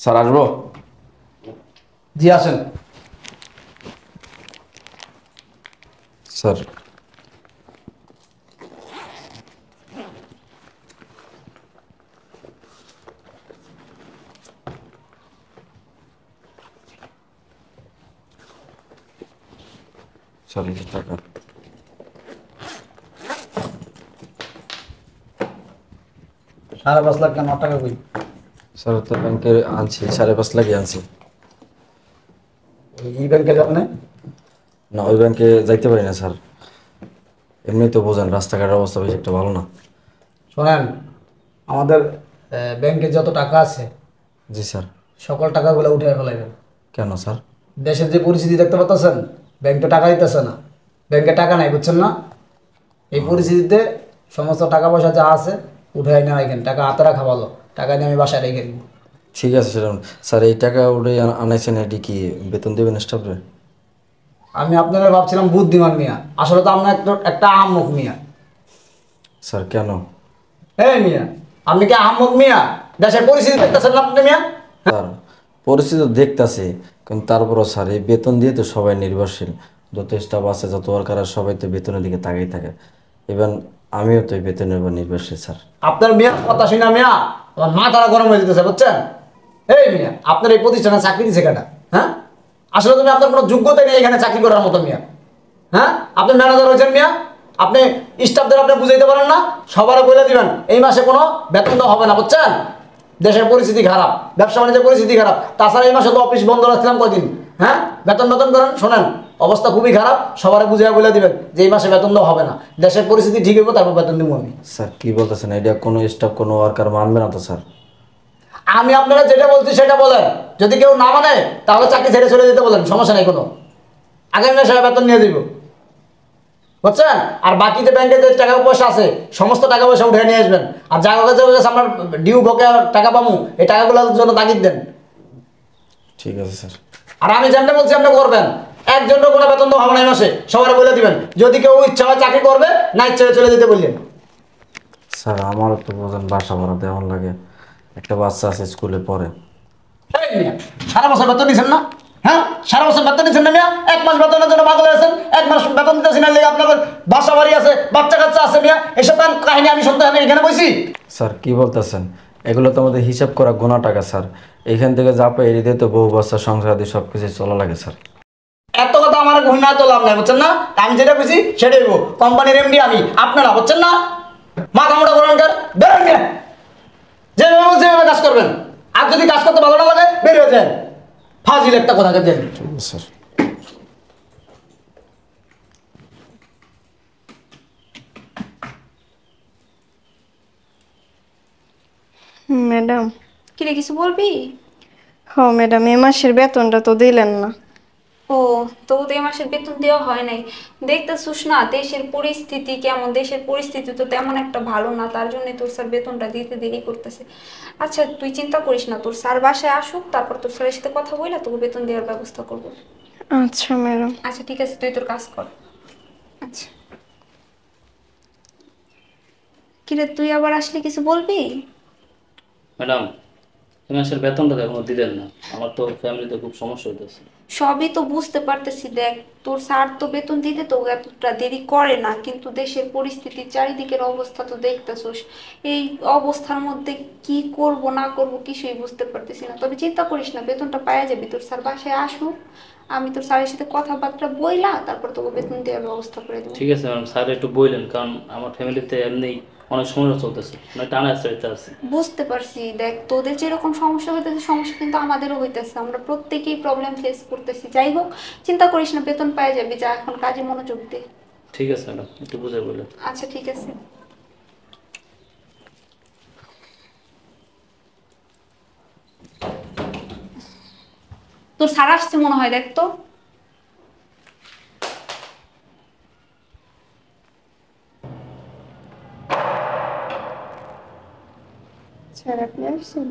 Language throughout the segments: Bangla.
স্যার আসবো? জি আসেন। স্যার স্যার এই যে টাকা। ৳৫.৫ লাখ কেন? টাকা কই? স্যার তো ব্যাংকে আনছি, 5.5 লাখই আনছি। এই ব্যাংকে যান না? না, ওই ব্যাংকে যাইতে পারি না স্যার। এমনি তো বোঝেন রাস্তাঘাটের অবস্থা বেশি একটা ভালো না। শোনেন, আমাদের ব্যাংকে যত টাকা আছে জি স্যার। সকল টাকাগুলো উঠে ফেলাইবেন। কেন স্যার? দেশের যে পরিস্থিতি দেখতে পাচ্ছেন, ব্যাংকে টাকা দিতেছে না, ব্যাংকে টাকা নাই, বুঝছেন না? এই পরিস্থিতিতে সমস্ত টাকা পয়সা যা আছে উঠে না রাখেন, টাকা হাতে রাখা ভালো, টাকা নিয়ে আমি বাসায় রেখে দিব। ঠিক আছে স্যার। স্যার এই টাকা উঠে আনাইছেন, এটি কি বেতন দেবেন স্টাফরে? আমি আপনারা ভাবছিলাম বুদ্ধিমান মিয়া, আসলে তো আপনার একটা আহাম্মক মিয়া। স্যার কেন? হ্যাঁ মিয়া, আপনি কি আহাম্মক মিয়া? দেশের পরিস্থিতি দেখতেছেন না আপনি মিয়া? স্যার পরিস্থিতি দেখতাছি, কিন্তু তারপরও স্যার এই বেতন দিয়ে তো সবাই নির্ভরশীল। যত স্টাফ আছে, যত ওয়ার্কার আছে, সবাই তো বেতনের দিকে তাকিয়ে থাকে। ইভেন আমিও তো এই বেতনের উপর নির্ভরশীল স্যার। আপনার মিয়া কথা শুনা মিয়া আমার মাথাটা গরম হয়ে যেতেছে, বুঝছেন? এই মিয়া, আপনার এই প্রতিষ্ঠানে চাকরি দিছে কেটা? হ্যাঁ, আসলে তুমি আপনার কোনো যোগ্যতা নেই এখানে চাকরি করার মতো মিয়া। হ্যাঁ, আপনি ম্যানেজার হয়েছেন মিয়া, আপনি স্টাফদের আপনি বুঝাইতে পারেন না, সবার বলে দিবেন এই মাসে কোনো বেতন দেওয়া হবে না, বুঝছেন? দেশের পরিস্থিতি খারাপ, ব্যবসা বাণিজ্যের পরিস্থিতি খারাপ, তাছাড়া এই মাসে তো অফিস বন্ধ রাখছিলাম কয়দিন। হ্যাঁ, বেতন বেতন করেন। শোনেন, অবস্থা খুবই খারাপ, সবার বুঝিয়ে বলে দিবেন যে এই মাসে বেতন দেওয়া হবে না, দেশের পরিস্থিতি ঠিক হইব তারপর বেতন দিব আমি। স্যার কি বলতেছেন? এটা কোনো স্টাফ, কোনো ওয়ার্কার মানবে না তো স্যার? আমি আপনারা যেটা বলছি সেটা বলেন, যদি কেউ না মানে তাহলে চাকরি ছেড়ে চলে যেতে বলেন, সমস্যা নেই কোনো, আগামী মাসে বেতন নিয়ে দিব, বুঝছেন? আর বাকি যে ব্যাংকে যে টাকা পয়সা আছে সমস্ত টাকা পয়সা উঠে নিয়ে আসবেন, আর যা কাছে আপনার ডিউ বকেয়া টাকা পাবো এই টাকাগুলোর জন্য তাগিদ দেন। ঠিক আছে স্যার। আর আমি যেমন বলছি আপনি করবেন, একজনের কোনো বেতন দেওয়া হবে না এই মাসে, সবার বলে দিবেন, যদি কেউ ইচ্ছা হয় চাকরি করবে, না ইচ্ছা হয় চলে যেতে বললেন। স্যার আমারও তো বোঝেন বাসা ভাড়া দেওয়ার লাগে, একটা বাচ্চা আছে স্কুলে পড়ে। এই মিয়া, সারা বছর বেতন দিচ্ছেন না? হ্যাঁ, সারা বছর বেতন দিচ্ছেন না মিয়া? এক মাস বেতনের জন্য পাগল হয়েছেন, এক মাস বেতন দিতেছি না লেগে আপনাদের বাসা বাড়ি আছে, বাচ্চা কাচ্চা আছে মিয়া, এসব কাহিনী আমি শুনতে আমি এখানে বসি? স্যার কি বলতেছেন? এগুলো তো আমাদের হিসাব করা গোনা টাকা স্যার। এখান থেকে যা পাই এটি দিয়ে তো বউ বাচ্চা সংসার দিয়ে সব কিছু চলা লাগে স্যার। এত কথা আমার ঘুম তো লাভ নাই, বুঝছেন না? আমি যেটা বুঝি সেটাই বলবো, কোম্পানির এমডি আমি, আপনারা, বুঝছেন না? মাথা মোটা করেন কার, বেরোন মিয়া, যেভাবে বলছি সেভাবে কাজ করবেন, আর যদি কাজ করতে ভালো না লাগে বের হয়ে যান, ফাজিল একটা কথা দেন। ঠিক আছে স্যার। ম্যাডাম। কিরে কিছু বলবি? হ ম্যাডাম, এ মাসের বেতনটা তো দিলেন না। ও, তো এই মাসের বেতন দেওয়া হয় নাই। দেখতেছিস না দেশের পরিস্থিতি কেমন, দেশের পরিস্থিতি তো তেমন একটা ভালো না, তার জন্য তোর স্যার বেতনটা দিতে দেরি করতেছে। আচ্ছা তুই চিন্তা করিস না, তোর স্যার বাসায় আসুক, তারপর তোর স্যারের সাথে কথা বলে তোকে বেতন দেওয়ার ব্যবস্থা করবো। আচ্ছা ম্যাডাম। আচ্ছা ঠিক আছে, তুই তোর কাজ কর। আচ্ছা কিরে তুই আবার আসলে কিছু বলবি? ম্যাডাম, এই মাসের বেতনটা তো এখনো দিলেন না। আমার তো ফ্যামিলিতে খুব সমস্যা হইতেছে। সবই তো বুঝতে পারতেছি, দেখ তোর স্যার তো বেতন দিতে তো এতটা দেরি করে না, কিন্তু দেশের পরিস্থিতি চারিদিকের অবস্থা তো দেখতেছোস, এই অবস্থার মধ্যে কি করব না করব কিছুই বুঝতে পারতেছি না। তবে চিন্তা করিস না, বেতনটা পাওয়া যাবে, তোর স্যার বাসায় আসুক, আমি তোর স্যারের সাথে কথাবার্তা বইলা তারপর তোকে বেতন দেওয়ার ব্যবস্থা করে দেবো। ঠিক আছে ম্যাডাম, স্যার একটু বললেন, কারণ আমার ফ্যামিলিতে এমনি অনেক সমস্যা চলতেছে, মানে টানা আসতে আছে। বুঝতে পারছি, দেখ তোদের যেরকম সমস্যা হইতেছে সমস্যা কিন্তু আমাদেরও হইতেছে, আমরা প্রত্যেকেই প্রবলেম ফেস করতেছি। যাই হোক, চিন্তা করিস না, বেতন পাওয়া যাবে, যা এখন কাজে মনোযোগ দে। ঠিক আছে ম্যাডাম, একটু বুঝে বললেন। আচ্ছা ঠিক আছে। তোর স্যার আসছে মনে হয়, দেখ তো। স্যার আপনি আসছেন?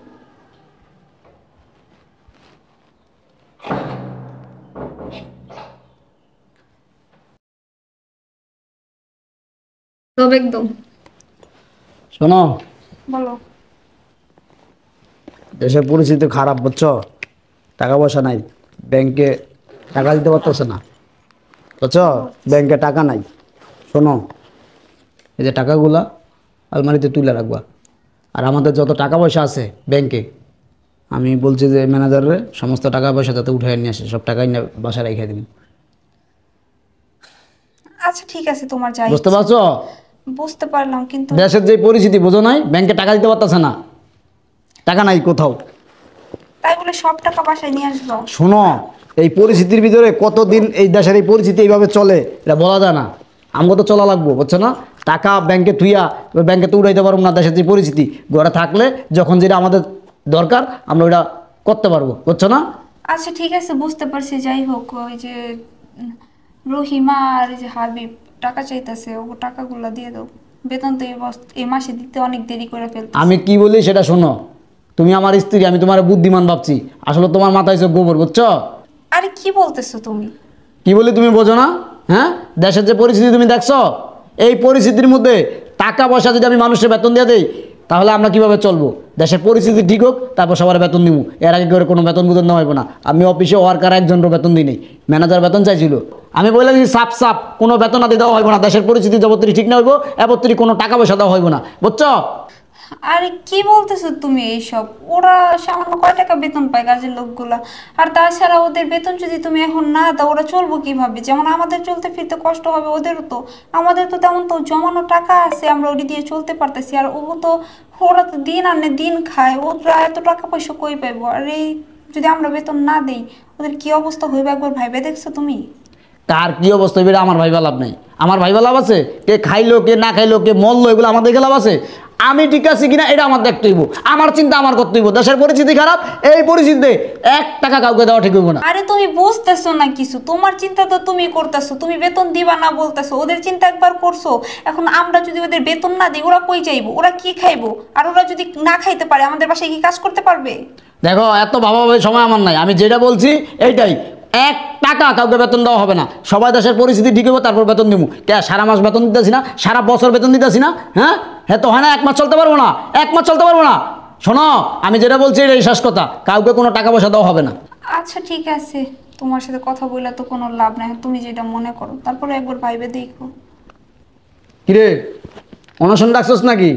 তবে একদম। শোনো, বলো। দেশের পরিস্থিতি খারাপ, বুঝছো? টাকা পয়সা নাই, ব্যাংকে টাকা দিতে পারতেছে না, বুঝছো? ব্যাংকে টাকা নাই। শোনো, এই যে টাকাগুলা আলমারিতে তুলে রাখবা, আর আমাদের যত টাকা পয়সা আছে ব্যাংকে, আমি বলছি যে ম্যানেজারে সমস্ত টাকা পয়সা যাতে উঠে নিয়ে আসে, সব টাকাই নিয়ে বাসায় রেখে দিন। আচ্ছা ঠিক আছে, তোমার যাই বুঝতে পারছো? বুঝতে পারলাম, কিন্তু দেশের যে পরিস্থিতি বোঝো নাই, ব্যাংকে টাকা দিতে পারতেছে না, টাকা নাই কোথাও। তাই বলে সব টাকা বাসায় নিয়ে আসবো? শোনো, এই পরিস্থিতির ভিতরে কতদিন এই দেশের এই পরিস্থিতি এইভাবে চলে এটা বলা যায় না। আমাকে তো চলা লাগবো, বুঝছো না? টাকা ব্যাংকে থুইয়া ব্যাংকে তো উঠাইতে পারবো না। দেশের যে পরিস্থিতি, ঘরে থাকলে যখন যেটা আমাদের দরকার আমরা ওইটা করতে পারবো, বুঝছো না? আচ্ছা ঠিক আছে, বুঝতে পারছি। যাই হোক, ওই যে রহিমা আর এই যে হাবিব টাকা চাইতেছে, ও টাকাগুলো দিয়ে দাও। বেতন তো এই মাসে দিতে অনেক দেরি করে ফেলতে। আমি কি বলি সেটা শোনো। তুমি আমার স্ত্রী, আমি তোমার বুদ্ধিমান ভাবছি, আসলে তোমার মাথায় হচ্ছে গোবর, বুঝছো? আরে কি বলতেছো তুমি? কি বলি তুমি বোঝো না? হ্যাঁ, দেশের যে পরিস্থিতি তুমি দেখছো, এই পরিস্থিতির মধ্যে টাকা পয়সা যদি আমি মানুষের বেতন দিয়ে দেই তাহলে আমরা কিভাবে চলবো? দেশের পরিস্থিতি ঠিক হোক, তারপর সবার বেতন দিব। এর আগে করে কোনো বেতন বুতন নেওয়া হবে না। আমি অফিসে ওয়ার্কার একজনের বেতন দিই নেই, ম্যানেজার বেতন চাইছিল। আমি বললাম যে সাপ সাপ কোনো বেতন না দিয়ে দেওয়া হবে না। দেশের পরিস্থিতি যাবতীয় ঠিক না হইব, এবত্তরি কোনো টাকা পয়সা দেওয়া হইব না, বুঝছো? আরে কি বলতেছো তুমি এইসব? ওরা সামান্য কয় টাকা বেতন পায় কাজের লোকগুলা? আর তাছাড়া ওদের বেতন যদি তুমি এখন না দাও, ওরা চলবো কিভাবে? যেমন আমাদের চলতে ফিরতে কষ্ট হবে, ওদেরও তো। আমাদের তো তেমন তো জমানো টাকা আছে, আমরা ওটি দিয়ে চলতে পারতেছি। আর ওরা তো দিন আনে দিন খায়, ওরা এত টাকা পয়সা কই পাইবো? আর এই যদি আমরা বেতন না দেই, ওদের কি অবস্থা হইবে একবার ভাইবে দেখছো তুমি? কার কি অবস্থা হইবে আমার ভাইবা লাভ নাই। আমার ভাইবা লাভ আছে? কে খাইলো কে না খাইলো কে মরলো এগুলো আমার দেখে লাভ আছে? আমি ঠিক আছি কিনা এটা আমার দেখতে হইব, আমার চিন্তা আমার করতে হইব। দেশের পরিস্থিতি খারাপ, এই পরিস্থিতিতে 1 টাকা কাউকে দেওয়া ঠিক হইব না। আরে তুমি বুঝতেছো না কিছু? তোমার চিন্তা তো তুমি করতেছো, তুমি বেতন দিবা না বলতেছো, ওদের চিন্তা একবার করছো? এখন আমরা যদি ওদের বেতন না দিই, ওরা কই যাইবো? ওরা কি খাইবো? আর ওরা যদি না খাইতে পারে, আমাদের বাসায় কি কাজ করতে পারবে? দেখো, এত ভাবাভাবি সময় আমার নাই। আমি যেটা বলছি এইটাই, 1 টাকা কাউকে বেতন দেওয়া হবে না। সবাই দেশের পরিস্থিতি ঠিক হবে, তারপর বেতন দিব। কে সারা মাস বেতন দিতেছি না, সারা বছর বেতন দিতেছি না? হ্যাঁ হ্যাঁ, তো হয় না 1 মাস চলতে পারবো না, 1 মাস চলতে পারবো না। শোনো, আমি যেটা বলছি এটাই শেষ কথা, কাউকে কোনো টাকা পয়সা দেওয়া হবে না। আচ্ছা ঠিক আছে, তোমার সাথে কথা বললে তো কোনো লাভ নাই, তুমি যেটা মনে করো। তারপরে একবার ভাইবে দেখো। কিরে, অনশন ডাকছস নাকি?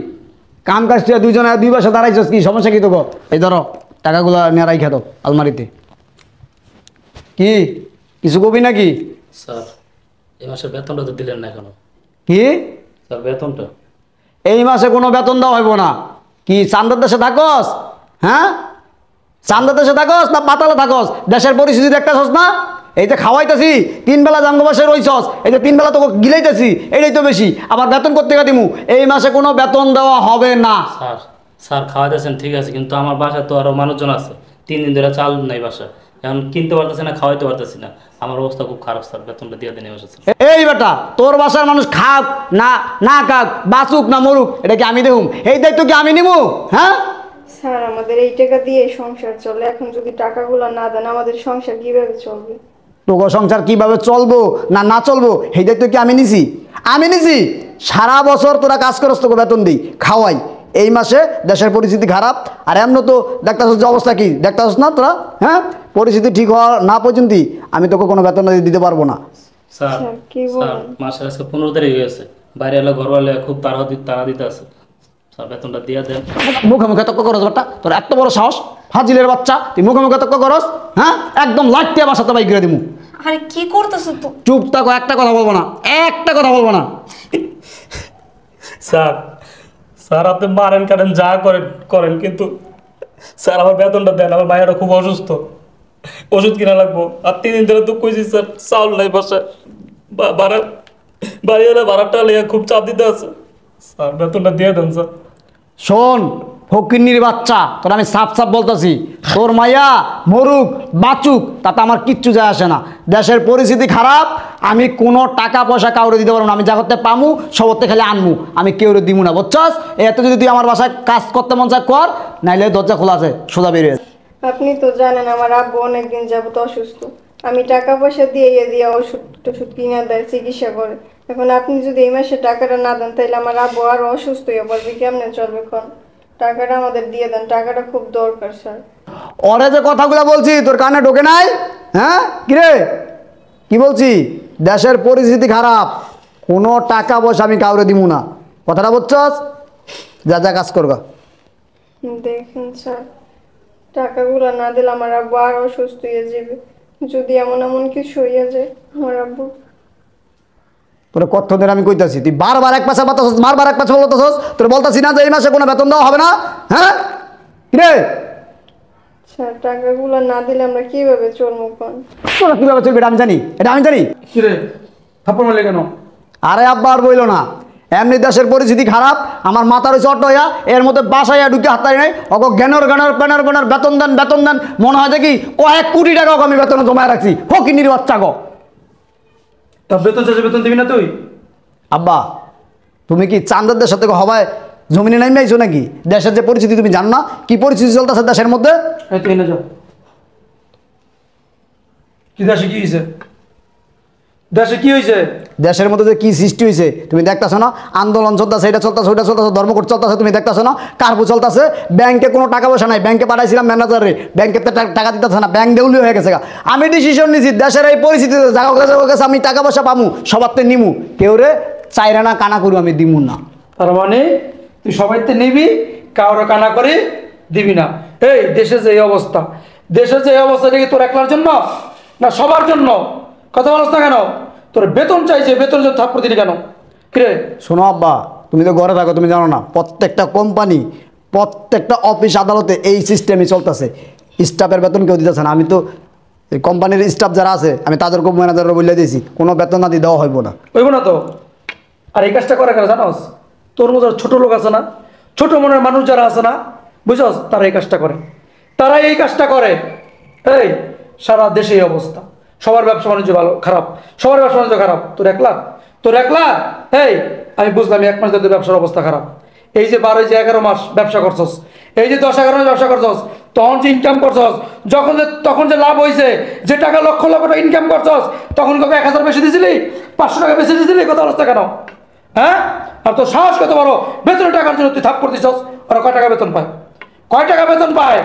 কাম কাজ তুই দুইজনে 2 বছর দাঁড়াইছস, কি সমস্যা কি তোকে? এই ধরো টাকাগুলো নিয়ে রাইখা দাও আলমারিতে। কি কিছু কবি নাকি? স্যার, এই মাসের বেতনটা তো দিলেন না এখনো। কি? স্যার বেতনটা এই মাসে কোনো বেতন দেওয়া হইব না। কি চান্দার দেশে থাকস? হ্যাঁ, চান্দার দেশে থাকস না পাতালে থাকস? দেশের পরিস্থিতি দেখতেছস না? এই যে খাওয়াইতেছি 3 বেলা জাঙ্গো বাসে রইছস, এই যে 3 বেলা তোকে গিলাইতেছি, এটাই তো বেশি। আবার বেতন করতে দিমু, এই মাসে কোনো বেতন দেওয়া হবে না। স্যার, স্যার খাওয়াইতেছেন ঠিক আছে, কিন্তু আমার বাসায় তো আরো মানুষজন আছে। 3 দিন ধরে চাল নাই বাসায়, এখন কিনতে পারতেছি না, খাওয়াইতে পারতেছি না। আমার অবস্থা খুব খারাপ স্যার, বেতনটা দিয়ে দিন এই মাসে স্যার। এই বেটা, তোর বাসার মানুষ খাক না না খাক, বাঁচুক না মরুক, এটা কি আমি দেখুম? এই দায়িত্ব কি আমি নিবো? হ্যাঁ স্যার, আমাদের এই টাকা দিয়ে সংসার চলে। এখন যদি টাকাগুলো না দেন, আমাদের সংসার কিভাবে চলবে? তোর সংসার কিভাবে চলবো না না চলবো এই দায়িত্ব কি আমি নিছি? আমি নিছি। সারা বছর তোরা কাজ করস, তোকে বেতন দিই, খাওয়াই। এই মাসে দেশের পরিস্থিতি খারাপ, আর এমন তো দেখতেছস যে অবস্থা কি দেখতেছস না তোরা? হ্যাঁ, পরিস্থিতি ঠিক হওয়া না পর্যন্ত আমি তোকে কোনো বেতন দিতে পারবো না। স্যার, স্যার, কি স্যার বলেন? মাসের আজকে 15 তারিখ হয়ে গেছে, বাইরে এলো ঘরওয়ালে খুব তাড়া দিতে আছে। স্যার বেতনটা দিয়ে দেন। মুখে মুখে তক্ক করস বেটা, তোর এত বড় সাহস? ফাজিলের বাচ্চা, তুই মুখে মুখে তক্ক করস? হ্যাঁ, একদম লাইটিয়া বাসাতে বাইক করে দিমু। আরে কি করতেছো তো? চুপ থাকো, একটা কথা বলবো না, একটা কথা বলবো না। স্যার, স্যার আপনি মারেন কাটেন যা করেন করেন, কিন্তু স্যার আমার বেতনটা দেন। আমার মায়েরা খুব অসুস্থ, ওষুধ কিনা লাগবো। আর 3 দিন ধরে তো কইছি স্যার, চাউল নাই বাসায়, ভাড়া বাড়ি এলে ভাড়াটা লেগে খুব চাপ দিতে আছে। স্যার বেতনটা দিয়ে দেন স্যার। শোন ফকিন্নির বাচ্চা, তোর আমি সাফ সাফ বলতেছি, তোর মাইয়া মরুক বাঁচুক তাতে আমার কিচ্ছু যায় আসে না। দেশের পরিস্থিতি খারাপ, আমি কোনো টাকা পয়সা কাউরে দিতে পারবো না। আমি জাগতে পামু সবতে খালি আনমু, আমি কেউরে দিমু না, বুঝছস? এত যদি তুই আমার বাসায় কাজ করতে মন চায় কর, নাইলে দরজা খোলা আছে, সোজা বেরিয়ে যা। আপনি তো জানেন আমার আব্বু অনেকদিন যাবত অসুস্থ। আমি টাকা পয়সা দিয়ে ওষুধ টষুধ কিনে দেয়, চিকিৎসা করে। এখন আপনি যদি এই মাসে টাকাটা না দেন, তাহলে আমার আব্বু আরো অসুস্থ হয়ে পড়বে, কেমনে চলবে এখন? টাকাটা আমাদের দিয়ে দেন, টাকাটা খুব দরকার স্যার। ওরে যে কথাগুলো বলছি তোর কানে ঢোকে নাই? হ্যাঁ কিরে কি বলছি? দেশের পরিস্থিতি খারাপ, কোনো টাকা পয়সা আমি কাউরে দিব না, কথাটা বুঝছস? যা যা কাজ করবা। দেখেন স্যার, টাকাগুলো না দিলে আমার আব্বু আর অসুস্থ হয়ে যাবে। যদি এমন এমন কিছু হইয়া যায় আমার আব্বু। তোর কতদিন আমি কইতাছি, তুই বারবার এক পাশে বলতেছস, বারবার এক পাশে বলতেছস। তোর বলতাছি না যে এই মাসে কোনো বেতন দেওয়া হবে না? হ্যাঁ কিরে স্যার টাকাগুলো না দিলে আমরা কিভাবে চলবো কোন? তোরা কিভাবে চলবি এটা আমি জানি, এটা আমি জানি। কিরে থাপ্পড় মারলে কেন? আরে আব্বা আর বইল না, এমনি দেশের পরিস্থিতি খারাপ, আমার মাথার চট হইয়া এর মধ্যে বাসায় ঢুকে হাতাই নাই। অগ জ্ঞানর জ্ঞানর প্যানার প্যানার বেতন দেন বেতন দেন, মনে হয় দেখি কয়েক কোটি টাকা ওকে আমি বেতনে জমায় রাখছি। ফকিনির বাচ্চা গো। তা বেতন চাষে বেতন দিবি না তুই? আব্বা তুমি কি চান্দাদের সাথে হবায় জমিনে নামে আইছো নাকি? দেশের যে পরিস্থিতি তুমি জানো না কি পরিস্থিতি চলতেছে দেশের মধ্যে? এই তুই না যা। কি দেশে কি হয়েছে? দেশে কি হয়েছে? দেশের মধ্যে যে কি সৃষ্টি হয়েছে তুমি দেখতেছো না? আন্দোলন চলতেছে, এটা চলতেছে, ওইটা চলতেছে, ধর্মঘট চলতেছে, তুমি দেখতেছো না? কার্পু চলতেছে, ব্যাংকে কোনো টাকা পয়সা নাই, ব্যাংকে পাঠাইছিলাম ম্যানেজারে, ব্যাংকে টাকা দিতেছে না, ব্যাংক দেউলি হয়ে গেছে। আমি ডিসিশন নিয়েছি দেশের এই পরিস্থিতিতে জায়গা কাছে আমি টাকা পয়সা পামু, সবার তো নিমু, কেউ রে চাইরা না কানা করু আমি দিমু না। তার মানে তুই সবাইতে নিবি, কারো কানা করে দিবি না। এই দেশে যে এই অবস্থা, দেশের যে এই অবস্থা, এটা কি তোর একলার জন্য না সবার জন্য? কথা বলছ না কেন? তোর বেতন চাইছে, বেতন জন্য থাপ্পড় দিলি কেন? কিরে শোনো আব্বা, তুমি তো ঘরে থাকো, তুমি জানো না প্রত্যেকটা কোম্পানি প্রত্যেকটা অফিস আদালতে এই সিস্টেমই চলতেছে, স্টাফের বেতন কেউ দিতেছে না। আমি তো কোম্পানির স্টাফ যারা আছে আমি তাদেরকে ম্যানেজাররা বলে দিয়েছি কোনো বেতন না দিয়ে দেওয়া হইব না। হইব না তো। আর এই কাজটা করে কেন জানোস? তোর মতো ছোট লোক আছে না, ছোট মনের মানুষ যারা আছে না, বুঝছস, তারা এই কাজটা করে, তারা এই কাজটা করে। এই সারা দেশে এই অবস্থা, সবার ব্যবসা বাণিজ্য ভালো খারাপ, সবার ব্যবসা বাণিজ্য খারাপ, তোর একলা? তোর একলা? এই আমি বুঝলাম 1 মাস ধরে ব্যবসার অবস্থা খারাপ। এই যে 12 যে 11 মাস ব্যবসা করছস, এই যে 10-11 মাস ব্যবসা করছস, তখন যে ইনকাম করছস, তখন যে লাভ হয়েছে, যে টাকা লক্ষ লক্ষ টাকা ইনকাম করছস, তখন কাউকে 1000 বেশি দিয়েছিলি, 500 টাকা বেশি দিয়েছিলি? কত অবস্থা কেন? হ্যাঁ? আর তোর সাহস কত বড়, বেতনের টাকার জন্য তুই থাপ্পড় দিছস। ওরা কয় টাকা বেতন পায়? কয় টাকা বেতন পায়?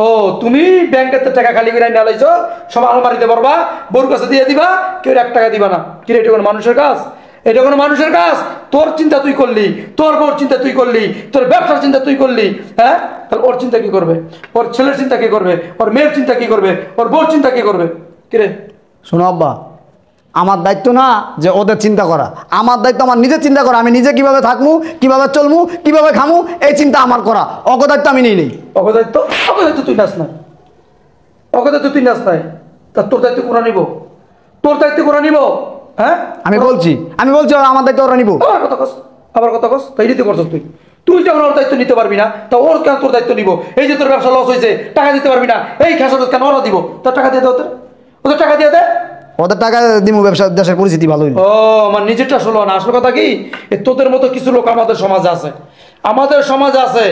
ও তুমি ব্যাংকের টাকা খালি করে নিয়ে আলাইছো, সব আলমারিতে ভরবা, বউর কাছে দিয়ে দিবা, কেউ 1 টাকা দিবা না। কি রে, এটা কোনো মানুষের কাজ? এটা কোনো মানুষের কাজ? তোর চিন্তা তুই করলি, তোর বউর চিন্তা তুই করলি, তোর ব্যবসার চিন্তা তুই করলি, হ্যাঁ? তাহলে ওর চিন্তা কি করবে? ওর ছেলের চিন্তা কি করবে? ওর মেয়ের চিন্তা কি করবে? ওর বউর চিন্তা কি করবে? কিরে শোনো আব্বা, আমার দায়িত্ব না যে ওদের চিন্তা করা, আমার দায়িত্ব আমার নিজের চিন্তা করা। আমি নিজে কিভাবে থাকবো, কিভাবে চলবো, কিভাবে খামু, এই চিন্তা আমার করা। অগদায়িত্ব আমি নেই। অগদায়িত্ব? অগদায়িত্ব তুই নাস নাই, অগদায়িত্ব তুই নাস নাই। তা তোর দায়িত্ব কোরা নিব? তোর দায়িত্ব কোরা নিব? হ্যাঁ আমি বলছি ওরা আমার দায়িত্ব ওরা নিব। আবার কথা কস, তাই নিতে করছস তুই? তুই যখন ওর দায়িত্ব নিতে পারবি না, তা ওর কেন তোর দায়িত্ব নিব? এই যে তোর ব্যবসা লস হয়েছে, টাকা দিতে পারবি না, এই খেসারত কেন ওরা দিব? তোর টাকা দিয়ে দে, ওদের টাকা দিয়ে দে। ওদের টাকা দিব, ব্যবসা দেশের পরিস্থিতি ভালো হইল। ও আমার নিজেরটা শোনো না, আসল কথা কি, তোদের মতো কিছু লোক আমাদের সমাজে আছে, আমাদের সমাজে আছে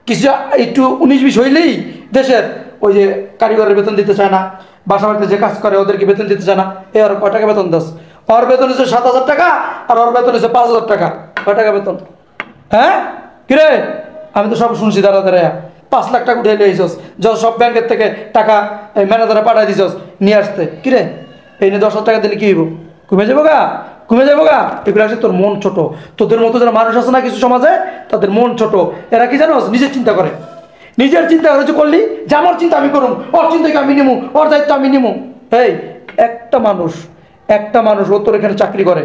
কিছু একটু 19-20 হইলেই দেশের ওই যে কারিগরের বেতন দিতে চায় না, বাসা বাড়িতে যে কাজ করে ওদেরকে বেতন দিতে চায় না। এ আর কয় টাকা বেতন দাস? ওর বেতন হচ্ছে 7,000 টাকা, আর ওর বেতন হচ্ছে 5,000 টাকা। কয় টাকা বেতন? হ্যাঁ কিরে, আমি তো সব শুনছি, দাঁড়া দাঁড়া 5 লাখ টাকা উঠে নিয়েছিস, যত সব ব্যাংকের থেকে টাকা ম্যানেজারে পাঠাই দিছস নিয়ে আসতে। কিরে এই নিয়ে 10,000 টাকা দিলে কি হইব? কমে যাবো গা, কমে যাবো গা। এগুলো আসলে তোর মন ছোট। তোদের মতো যারা মানুষ আছে না কিছু সমাজে, তাদের মন ছোট। এরা কি জানো, নিজের চিন্তা করে, নিজের চিন্তা করে যে করলি যে আমার চিন্তা আমি করুম, ওর চিন্তাকে আমি নিমু, ওর দায়িত্ব আমি নিমু। এই একটা মানুষ ও তোর এখানে চাকরি করে,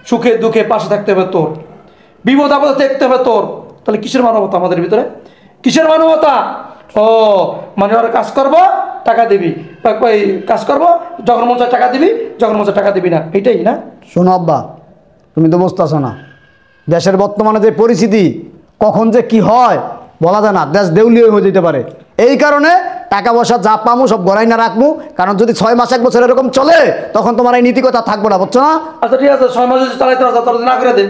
সুখে দুঃখে পাশে থাকতে হবে তোর, বিপদ আপদে দেখতে হবে তোর। তাহলে কিসের মানবতা আমাদের ভিতরে? কিসের মানবতা? ও মানে ওরা কাজ করবো টাকা দিবি, কাজ করবো যখন মন চায় টাকা দিবি, যখন মন চায় টাকা দিবি না, এইটাই না? শোনো আব্বা, তুমি তো বুঝতেছো না দেশের বর্তমানে যে পরিস্থিতি, কখন যে কি হয় বলা যায় না, দেশ দেউলিয়া হয়ে যেতে পারে। এই কারণে টাকা পয়সা যা পামু সব গড়াই না রাখবো, কারণ যদি 6 মাস 1 বছর এরকম চলে তখন তোমার এই নীতিকতা থাকবো না, বুঝছো না? আচ্ছা ঠিক আছে, 6 মাস যদি চালাইতে আসা তোর না করে দে,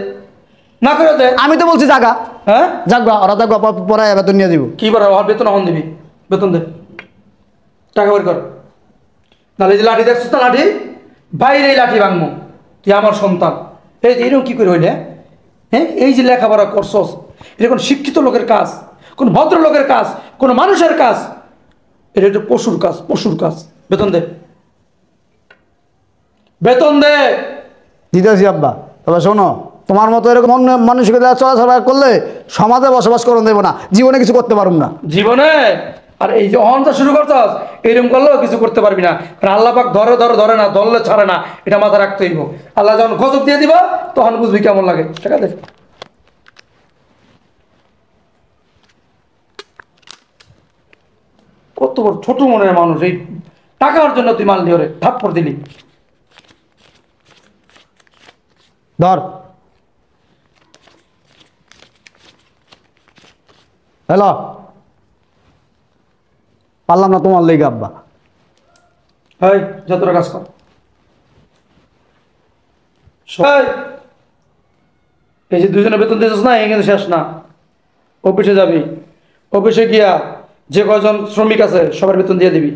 না করে দে। আমি তো বলছি জাগা, হ্যাঁ জাগবা, ওরা জাগবা, পরে বেতন নিয়ে দিব। কি বড় আর বেতন এখন দিবি? বেতন দে, টাকা বের কর। নাহলে যে লাঠি দেখছিস না, লাঠি বাইরে এই লাঠি ভাঙবো। তুই আমার সন্তান, এই এরকম কি করে হইলে? হ্যাঁ এই যে লেখাপড়া করছস, এরকম শিক্ষিত লোকের কাজ, কোন ভদ্রলোকের কাজ, কোন মানুষের কাজ, এটা হচ্ছে পশুর কাজ, পশুর কাজ। বেতন দে, বেতন দে। দিতেছি আব্বা। তবে শোনো, তোমার মতো এরকম মানসিকতা চলাচলা করলে সমাজে বসবাস করতে দেবো না, জীবনে কিছু করতে পারবো না। জীবনে আর এই যে অহংকার শুরু করছস, এরকম করলেও কিছু করতে পারবি না। কারণ আল্লাহ পাক ধরে ধরে ধরে না, ধরলে ছাড়ে না, এটা মাথায় রাখতে হইব। আল্লাহ যখন গজব দিয়ে দিবা তখন বুঝবি কেমন লাগে। ঠিক আছে? কত বড় ছোট মনের মানুষ, এই টাকার জন্য তুই মারলি, ওরে থাপ্পড় দিলি। ধর, হ্যালো, পারলাম না তোমার লেগে আব্বা। এই যতটা কাজ কর। এই, এই যে দুজনে বেতন দিয়েছিস না, এই কিন্তু শেষ না। অফিসে যাবি, অফিসে গিয়া যে কয়জন শ্রমিক আছে সবার বেতন দিয়ে দিবি,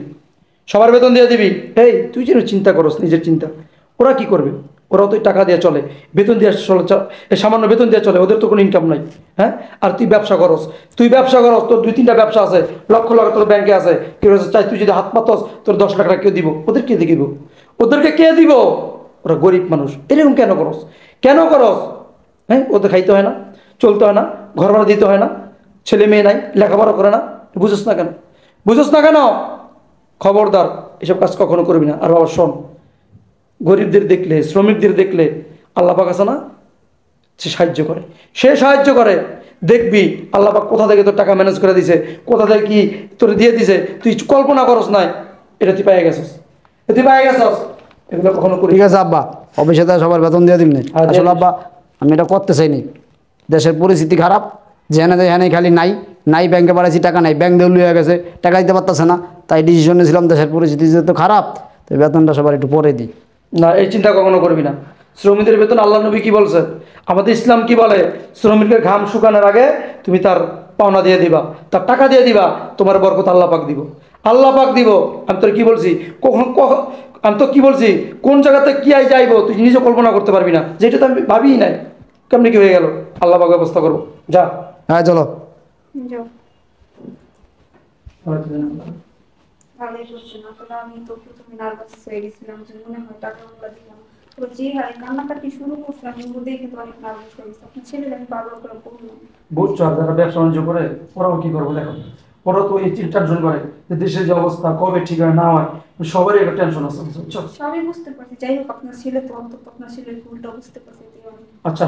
সবার বেতন দিয়ে দিবি। এই তুই যেন চিন্তা করস, নিজের চিন্তা। ওরা কি করবে? ওরাও তো টাকা দিয়ে চলে, বেতন দিয়ে চলে, এই সামান্য বেতন দিয়ে চলে, ওদের তো কোনো ইনকাম নাই। হ্যাঁ, আর তুই ব্যবসা করস, তুই ব্যবসা করস, তোর 2-3টা ব্যবসা আছে, লক্ষ লক্ষ তোর ব্যাংকে আছে। কেউ চাই তুই যদি হাত পাতস, তোর 10 লাখ টাকা কেউ দিব? ওদের কে দিব? ওদেরকে কে দিব? ওরা গরিব মানুষ। এরকম কেন করস? কেন করস? হ্যাঁ, ওদের খাইতে হয় না, চলতে হয় না, ঘর ভাড়া দিতে হয় না, ছেলে মেয়ে নাই, লেখাপড়া করে না, বুঝোস না কেন? বুঝোস না কেন? খবরদার এসব কাজ কখনো করবি না। আর বাবা শোন, গরিবদের দেখলে, শ্রমিকদের দেখলে আল্লাহ পাক আছে না, সে সাহায্য করে, সে সাহায্য করে। দেখবি আল্লাহ পাক কোথা থেকে তোর টাকা ম্যানেজ করে দিছে, কোথা থেকে কি তোর দিয়ে দিছে, তুই কল্পনা করস নাই। এটা তুই পেয়ে গেছস, তুই পেয়ে গেছস। এগুলো কখনো করি। ঠিক আছে আব্বা, অফিসে তো সবার বেতন দিয়ে দিবনি। হ্যাঁ, দিয়ে আসলে দিস। আব্বা আমি এটা করতে চাইনি, দেশের পরিস্থিতি খারাপ, যেখানে যেখানে খালি নাই নাই, ব্যাংকে বাড়াইছি টাকা নাই, ব্যাংক দেউলি হয়ে গেছে, টাকা দিতে পারতেছে না, তাই ডিসিশন নিয়েছিলাম দেশের পরিস্থিতি যেহেতু খারাপ, তো বেতনটা সবার একটু পরে দিই। না, এই চিন্তা কখনো করবি না। শ্রমিকদের বেতন আল্লাহ নবী কি বলছে, আমাদের ইসলাম কি বলে, শ্রমিকের ঘাম শুকানোর আগে তুমি তার পাওনা দিয়ে দিবা, তার টাকা দিয়ে দিবা, তোমার বরকত আল্লাহ পাক দিব, আল্লাহ পাক দিব। আমি তোর কি বলছি, আমি তো কি বলছি, কোন জায়গাতে কি আই যাইবো তুই নিজে কল্পনা করতে পারবি না, যেটা তো আমি ভাবিই নাই। কেমনি কি হয়ে গেল, আল্লাহ পাক ব্যবস্থা করবো। যা। হ্যাঁ চলো। যাও। ভালোই করছো না, তাহলে আমি তো প্রথমে নার্ভাস হয়ে গেছিলাম যে মনে হয় টাকাগুলো দিলাম। তো যে হারে কান্নাকাটি শুরু করছে, আমি ওগুলো দেখে তো অনেক নার্ভাস হয়ে গেছি। আপনার ছেলের আমি বারবার করে বললাম। বুঝছো, আর যারা ব্যবসা বাণিজ্য করে ওরাও কি করবো দেখো, ওরা তো এই টেনশন করে যে দেশের যে অবস্থা কবে ঠিক হয় না হয়, সবারই একটা টেনশন আছে, বুঝছো? সবই বুঝতে পারছি, যাই হোক আপনার ছেলে তো অন্তত আপনার ছেলের ভুলটা বুঝতে পারছি। আচ্ছা।